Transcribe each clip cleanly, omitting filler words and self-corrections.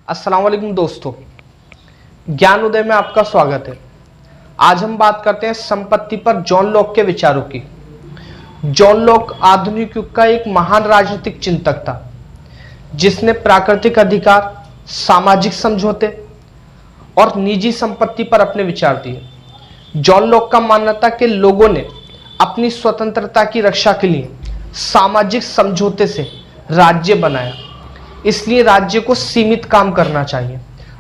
अस्सलाम वालेकुम दोस्तों, ज्ञान उदय में आपका स्वागत है। आज हम बात करते हैं संपत्ति पर जॉन लॉक के विचारों की। जॉन लॉक आधुनिक युग का एक महान राजनीतिक चिंतक था जिसने प्राकृतिक अधिकार, सामाजिक समझौते और निजी संपत्ति पर अपने विचार दिए। जॉन लॉक का मानना था कि लोगों ने अपनी स्वतंत्रता की रक्षा के लिए सामाजिक समझौते से राज्य बनाया, इसलिए राज्य को सीमित काम करना चाहिए।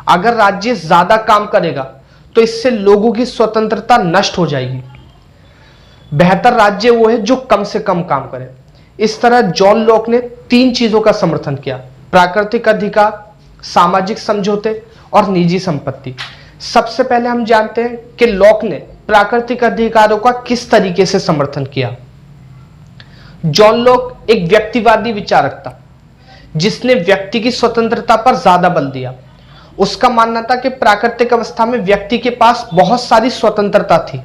अगर राज्य ज्यादा काम करेगा तो इससे लोगों की स्वतंत्रता नष्ट हो जाएगी। बेहतर राज्य वो है जो कम से कम काम करे। इस तरह जॉन लॉक ने तीन चीजों का समर्थन किया: प्राकृतिक अधिकार, सामाजिक समझौते और निजी संपत्ति। सबसे पहले हम जानते हैं कि लॉक ने प्राकृतिक अधिकारों का किस तरीके से समर्थन किया। जॉन लॉक एक व्यक्तिवादी विचारक था जिसने व्यक्ति की स्वतंत्रता पर ज्यादा बल दिया। उसका मानना था कि प्राकृतिक अवस्था में व्यक्ति के पास बहुत सारी स्वतंत्रता थी,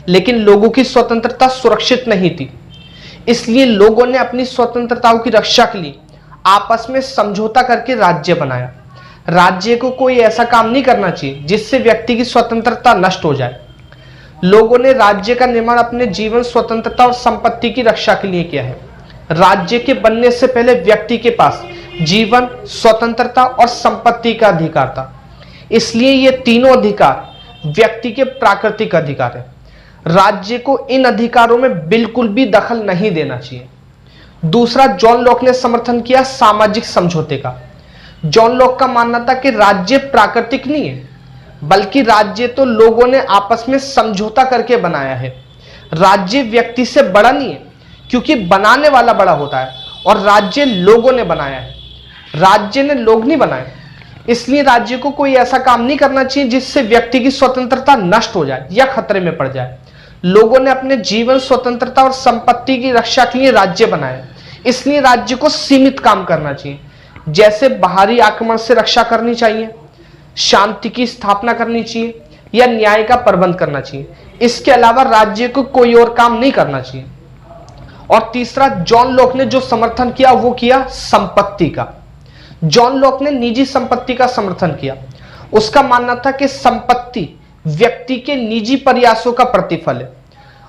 लेकिन लोगों की स्वतंत्रता सुरक्षित नहीं थी। इसलिए लोगों ने अपनी स्वतंत्रताओं की रक्षा के लिए आपस में समझौता करके राज्य बनाया। राज्य को कोई ऐसा काम नहीं करना चाहिए जिससे व्यक्ति की स्वतंत्रता नष्ट हो जाए। लोगों ने राज्य का निर्माण अपने जीवन, स्वतंत्रता और संपत्ति की रक्षा के लिए किया है। राज्य के बनने से पहले व्यक्ति के पास जीवन, स्वतंत्रता और संपत्ति का अधिकार था। इसलिए ये तीनों अधिकार व्यक्ति के प्राकृतिक अधिकार है। राज्य को इन अधिकारों में बिल्कुल भी दखल नहीं देना चाहिए। दूसरा, जॉन लॉक ने समर्थन किया सामाजिक समझौते का। जॉन लॉक का मानना था कि राज्य प्राकृतिक नहीं है, बल्कि राज्य तो लोगों ने आपस में समझौता करके बनाया है। राज्य व्यक्ति से बड़ा नहीं है, क्योंकि बनाने वाला बड़ा होता है, और राज्य लोगों ने बनाया है। राज्य ने लोग नहीं बनाए। इसलिए राज्य को कोई ऐसा काम नहीं करना चाहिए जिससे व्यक्ति की स्वतंत्रता नष्ट हो जाए या खतरे में पड़ जाए। लोगों ने अपने जीवन, स्वतंत्रता और संपत्ति की रक्षा के लिए राज्य बनाया, इसलिए राज्य को सीमित काम करना चाहिए, जैसे बाहरी आक्रमण से रक्षा करनी चाहिए, शांति की स्थापना करनी चाहिए या न्याय का प्रबंध करना चाहिए। इसके अलावा राज्य को कोई और काम नहीं करना चाहिए। और तीसरा, जॉन लॉक ने जो समर्थन किया वो किया संपत्ति का। जॉन लॉक ने निजी संपत्ति का समर्थन किया। उसका मानना था कि संपत्ति व्यक्ति के निजी प्रयासों का प्रतिफल है,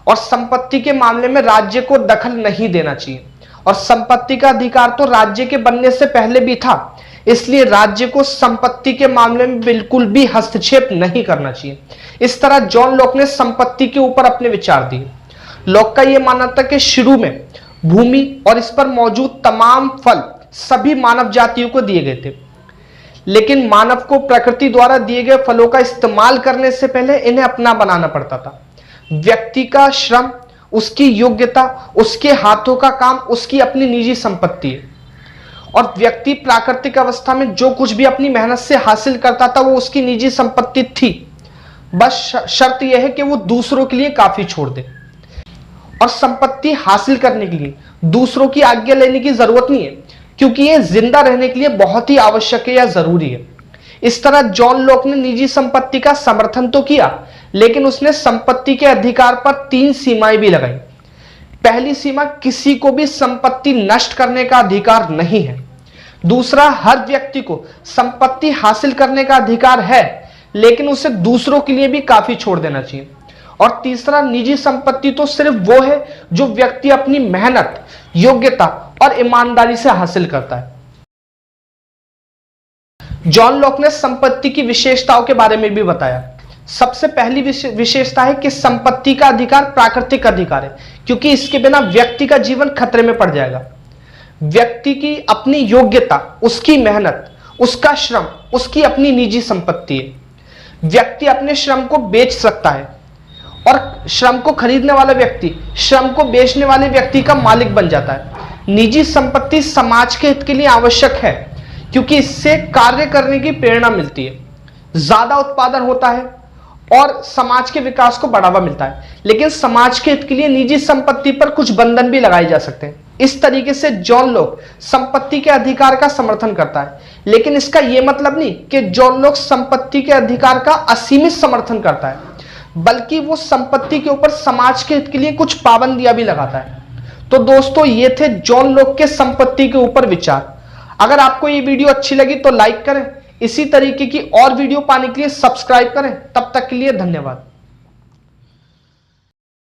और संपत्ति के मामले में राज्य को दखल नहीं देना चाहिए। और संपत्ति का अधिकार तो राज्य के बनने से पहले भी था, इसलिए राज्य को संपत्ति के मामले में बिल्कुल भी हस्तक्षेप नहीं करना चाहिए। इस तरह जॉन लॉक ने संपत्ति के ऊपर अपने विचार दिए। लॉक का यह मानना था कि शुरू में भूमि और इस पर मौजूद तमाम फल सभी मानव जातियों को दिए गए थे, लेकिन मानव को प्रकृति द्वारा दिए गए फलों का इस्तेमाल करने से पहले इन्हें अपना बनाना पड़ता था। व्यक्ति का श्रम, उसकी योग्यता, उसके हाथों का काम उसकी अपनी निजी संपत्ति है, और व्यक्ति प्राकृतिक अवस्था में जो कुछ भी अपनी मेहनत से हासिल करता था वो उसकी निजी संपत्ति थी। बस शर्त यह है कि वो दूसरों के लिए काफी छोड़ दे, और संपत्ति हासिल करने के लिए दूसरों की आज्ञा लेने की जरूरत नहीं है, क्योंकि ये जिंदा रहने के लिए बहुत ही आवश्यक है या जरूरी है। इस तरह जॉन लॉक ने निजी संपत्ति का समर्थन तो किया, लेकिन उसने संपत्ति के अधिकार पर तीन सीमाएं भी लगाई। पहली सीमा, किसी को भी संपत्ति नष्ट करने का अधिकार नहीं है। दूसरा, हर व्यक्ति को संपत्ति हासिल करने का अधिकार है, लेकिन उसे दूसरों के लिए भी काफी छोड़ देना चाहिए। और तीसरा, निजी संपत्ति तो सिर्फ वो है जो व्यक्ति अपनी मेहनत, योग्यता और ईमानदारी से हासिल करता है। जॉन लॉक ने संपत्ति की विशेषताओं के बारे में भी बताया। सबसे पहली विशेषता है कि संपत्ति का अधिकार प्राकृतिक अधिकार है, क्योंकि इसके बिना व्यक्ति का जीवन खतरे में पड़ जाएगा। व्यक्ति की अपनी योग्यता, उसकी मेहनत, उसका श्रम उसकी अपनी निजी संपत्ति है। व्यक्ति अपने श्रम को बेच सकता है, और श्रम को खरीदने वाला व्यक्ति श्रम को बेचने वाले व्यक्ति का मालिक बन जाता है। निजी संपत्ति समाज के हित के लिए आवश्यक है, क्योंकि इससे कार्य करने की प्रेरणा मिलती है, ज्यादा उत्पादन होता है और समाज के विकास को बढ़ावा मिलता है। लेकिन समाज के हित के लिए निजी संपत्ति पर कुछ बंधन भी लगाए जा सकते हैं। इस तरीके से जॉन लॉक संपत्ति के अधिकार का समर्थन करता है, लेकिन इसका यह मतलब नहीं कि जॉन लॉक संपत्ति के अधिकार का असीमित समर्थन करता है, बल्कि वो संपत्ति के ऊपर समाज के हित के लिए कुछ पाबंदियां भी लगाता है। तो दोस्तों, ये थे जॉन लॉक के संपत्ति के ऊपर विचार। अगर आपको ये वीडियो अच्छी लगी तो लाइक करें, इसी तरीके की और वीडियो पाने के लिए सब्सक्राइब करें। तब तक के लिए धन्यवाद।